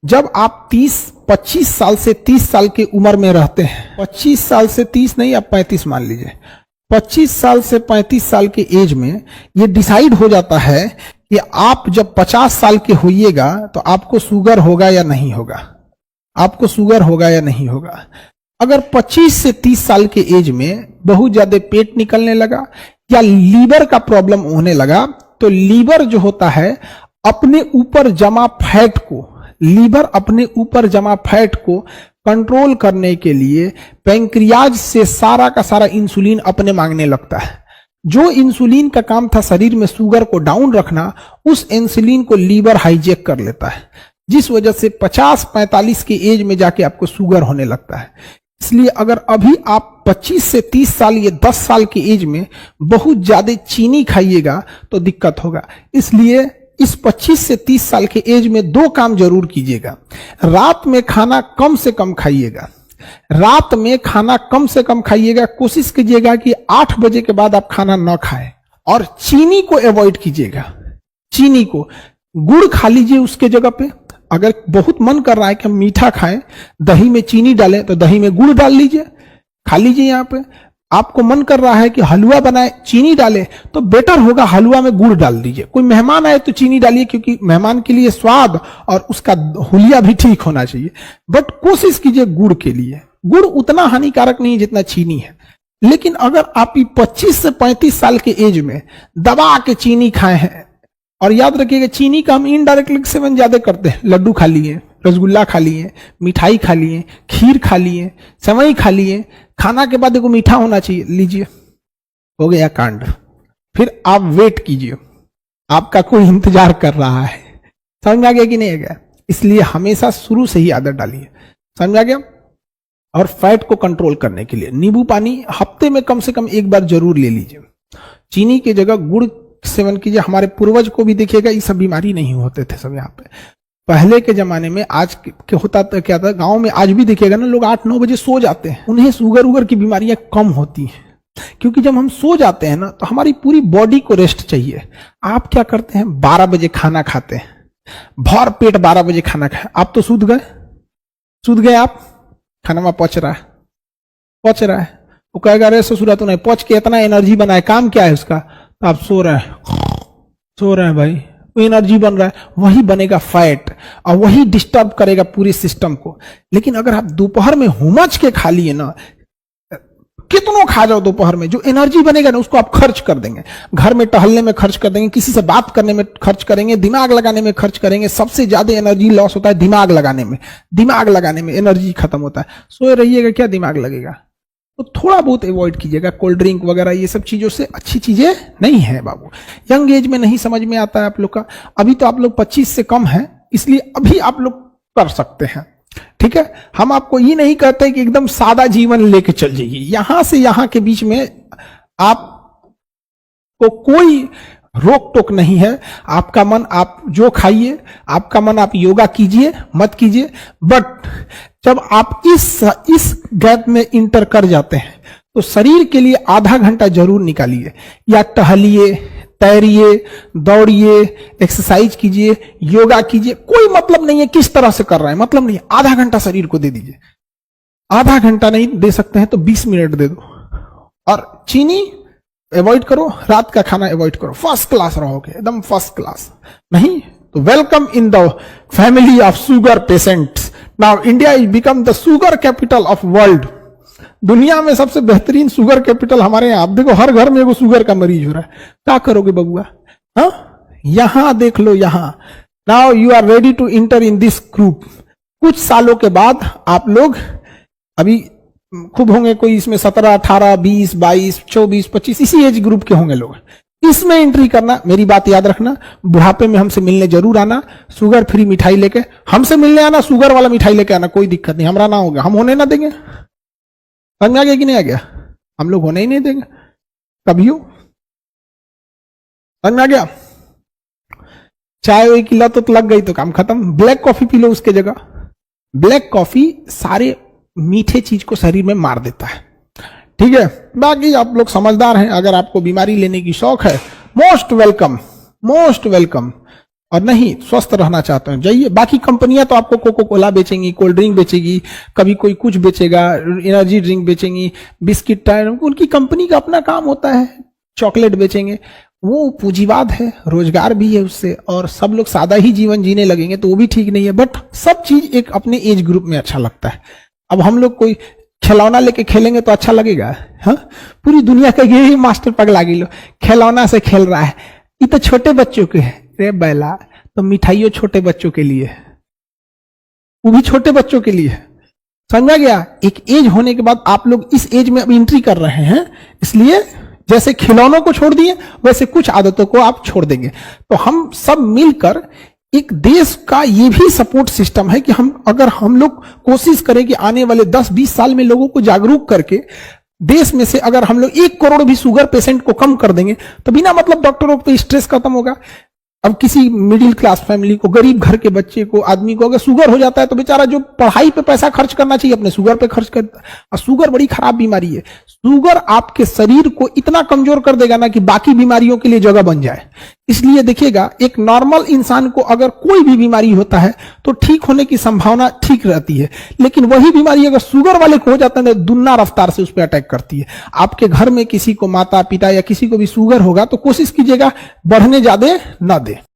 जब आप 25 साल से 30 साल की उम्र में रहते हैं, 25 साल से 30 नहीं, आप 35 मान लीजिए, 25 साल से 35 साल के एज में ये डिसाइड हो जाता है कि आप जब 50 साल के होइएगा तो आपको शुगर होगा या नहीं होगा, आपको शुगर होगा या नहीं होगा। अगर 25 से 30 साल के एज में बहुत ज्यादा पेट निकलने लगा या लीवर का प्रॉब्लम होने लगा, तो लीवर जो होता है अपने ऊपर जमा फैट को, लीवर अपने ऊपर जमा फैट को कंट्रोल करने के लिए पैंक्रियाज से सारा का सारा इंसुलिन अपने मांगने लगता है। जो इंसुलिन का काम था शरीर में शुगर को डाउन रखना, उस इंसुलिन को लीवर हाईजैक कर लेता है, जिस वजह से 50-45 की एज में जाके आपको शुगर होने लगता है। इसलिए अगर अभी आप 25 से 30 साल या 10 साल की एज में बहुत ज्यादा चीनी खाइएगा तो दिक्कत होगा। इसलिए इस 25 से 30 साल के एज में 2 काम जरूर कीजिएगा। रात में खाना कम से कम खाइएगा, रात में खाना कम से कम खाइएगा। कोशिश कीजिएगा कि 8 बजे के बाद आप खाना न खाएं, और चीनी को अवॉइड कीजिएगा। चीनी को, गुड़ खा लीजिए उसके जगह पे। अगर बहुत मन कर रहा है कि हम मीठा खाएं, दही में चीनी डालें, तो दही में गुड़ डाल लीजिए, खा लीजिए। यहाँ पे आपको मन कर रहा है कि हलवा बनाए, चीनी डाले, तो बेटर होगा हलवा में गुड़ डाल दीजिए। कोई मेहमान आए तो चीनी डालिए, क्योंकि मेहमान के लिए स्वाद और उसका हुलिया भी ठीक होना चाहिए। बट कोशिश कीजिए गुड़ के लिए। गुड़ उतना हानिकारक नहीं है जितना चीनी है। लेकिन अगर आप 25 से 35 साल के एज में दबा के चीनी खाए हैं, और याद रखिएगा चीनी का हम इनडायरेक्टली सेवन ज्यादा करते हैं। लड्डू खा लिए, रसगुल्ला खा लिए, मिठाई खा लिए, खीर खा लिए, सेवई खा लिए, खाना के बाद देखो मीठा होना चाहिए, लीजिए, हो गया कांड। फिर आप वेट कीजिए, आपका कोई इंतजार कर रहा है। समझ में आ गया कि नहीं आ गया? इसलिए हमेशा शुरू से ही आदत डालिए। समझ में आ गया? और फैट को कंट्रोल करने के लिए नींबू पानी हफ्ते में कम से कम 1 बार जरूर ले लीजिए। चीनी की जगह गुड़ सेवन कीजिए। हमारे पूर्वज को भी देखिएगा, ये सब बीमारी नहीं होते थे सब। यहाँ पे पहले के जमाने में, आज के होता क्या था, गांव में आज भी देखिएगा ना, लोग 8-9 बजे सो जाते हैं। उन्हें शुगर उगर की बीमारियां कम होती हैं, क्योंकि जब हम सो जाते हैं ना, तो हमारी पूरी बॉडी को रेस्ट चाहिए। आप क्या करते हैं, 12 बजे खाना खाते हैं, भर पेट 12 बजे खाना खाए। आप तो सूद गए आप, खाना में पच रहा है। वो कहेगा अरे ससुरा तो नहीं पच के इतना एनर्जी बनाए, काम क्या है उसका? तो आप सो रहे हैं भाई, वो एनर्जी बन रहा है, वही बनेगा फैट, और वही डिस्टर्ब करेगा पूरे सिस्टम को। लेकिन अगर आप दोपहर में हुमच के खा लिए ना, कितनों खा जाओ दोपहर में, जो एनर्जी बनेगा ना उसको आप खर्च कर देंगे। घर में टहलने में खर्च कर देंगे, किसी से बात करने में खर्च करेंगे, दिमाग लगाने में खर्च करेंगे। सबसे ज्यादा एनर्जी लॉस होता है दिमाग लगाने में एनर्जी खत्म होता है। सोए रहिएगा, क्या दिमाग लगेगा? तो थोड़ा बहुत अवॉइड कीजिएगा कोल्ड ड्रिंक वगैरह, ये सब चीजों से अच्छी चीजें नहीं है बाबू। यंग एज में नहीं समझ में आता है आप लोग का। अभी तो आप लोग 25 से कम हैं, इसलिए अभी आप लोग कर सकते हैं, ठीक है। हम आपको ये नहीं कहते कि एकदम सादा जीवन लेके चल जाइए। यहां से यहां के बीच में आपको कोई रोक टोक नहीं है। आपका मन आप जो खाइए, आपका मन आप योगा कीजिए, मत कीजिए। बट जब आप इस गैप में इंटर कर जाते हैं, तो शरीर के लिए आधा घंटा जरूर निकालिए, या टहलिए, तैरिए, दौड़िए, एक्सरसाइज कीजिए, योगा कीजिए। कोई मतलब नहीं है किस तरह से कर रहे हैं, मतलब नहीं है। आधा घंटा शरीर को दे दीजिए। आधा घंटा नहीं दे सकते हैं तो 20 मिनट दे दो। और चीनी अवॉइड करो, रात का खाना अवॉइड करो। फर्स्ट क्लास रहोगे, एकदम फर्स्ट क्लास। नहीं तो welcome in the family of sugar patients. Now India is become the sugar capital of world. दुनिया में सबसे बेहतरीन शुगर कैपिटल हमारे यहाँ। आप देखो हर घर में एगो शुगर का मरीज हो रहा है। क्या करोगे बबुआ? हाँ, यहां देख लो, यहां। Now you are ready to enter in this group. कुछ सालों के बाद आप लोग, अभी खूब होंगे कोई इसमें 17, 18, 20, 22, 24, 25, इसी एज ग्रुप के होंगे लोग। इसमें एंट्री करना, मेरी बात याद रखना, बुढ़ापे में हमसे मिलने जरूर आना। शुगर फ्री मिठाई लेके हमसे मिलने आना, शुगर वाला मिठाई लेके आना, कोई दिक्कत नहीं। हमारा ना होगा, हम होने ना देंगे। समझ में आ गया कि नहीं आ गया? हम लोग होने ही नहीं देंगे कभी हो। समझ में आ गया? चाय वही की लत तो लग गई तो काम खत्म। ब्लैक कॉफी पी लो उसके जगह। ब्लैक कॉफी सारे मीठे चीज को शरीर में मार देता है, ठीक है। बाकी आप लोग समझदार हैं, अगर आपको बीमारी लेने की शौक है, मोस्ट वेलकम, मोस्ट वेलकम। और नहीं स्वस्थ रहना चाहते हैं, जाइए। बाकी कंपनियां तो आपको कोको कोला बेचेंगी, कोल्ड ड्रिंक बेचेगी, कभी कोई कुछ बेचेगा, एनर्जी ड्रिंक बेचेंगी, बिस्किट टायर, उनकी कंपनी का अपना काम होता है, चॉकलेट बेचेंगे, वो पूंजीवाद है, रोजगार भी है उससे, और सब लोग सादा ही जीवन जीने लगेंगे तो वो भी ठीक नहीं है। बट सब चीज एक अपने एज ग्रुप में अच्छा लगता है। अब हम लोग कोई खिलौना लेके खेलेंगे तो अच्छा लगेगा? हाँ, पूरी दुनिया का यही मास्टर पगला गिलो, खिलौना से खेल रहा है, ये तो छोटे बच्चों के है। रे बैला, तो मिठाइयों छोटे बच्चों के लिए, वो भी छोटे बच्चों के लिए, समझा गया? एक एज होने के बाद आप लोग इस एज में अब एंट्री कर रहे हैं, इसलिए जैसे खिलौनों को छोड़ दिए वैसे कुछ आदतों को आप छोड़ देंगे। तो हम सब मिलकर एक देश का ये भी सपोर्ट सिस्टम है कि अगर हम लोग कोशिश करें कि आने वाले 10-20 साल में लोगों को जागरूक करके देश में से अगर हम लोग 1 करोड़ भी शुगर पेशेंट को कम कर देंगे तो बिना मतलब डॉक्टरों पे स्ट्रेस खत्म होगा। अब किसी मिडिल क्लास फैमिली को, गरीब घर के बच्चे को, आदमी को अगर शुगर हो जाता है तो बेचारा जो पढ़ाई पे पैसा खर्च करना चाहिए अपने शुगर पे खर्च करता है। और शुगर बड़ी खराब बीमारी है। शुगर आपके शरीर को इतना कमजोर कर देगा ना कि बाकी बीमारियों के लिए जगह बन जाए। इसलिए देखिएगा, एक नॉर्मल इंसान को अगर कोई भी बीमारी होता है तो ठीक होने की संभावना ठीक रहती है, लेकिन वही बीमारी अगर शुगर वाले को हो जाता है तो दुगना रफ्तार से उस पर अटैक करती है। आपके घर में किसी को, माता पिता या किसी को भी शुगर होगा तो कोशिश कीजिएगा बढ़ने ज्यादा ना दे।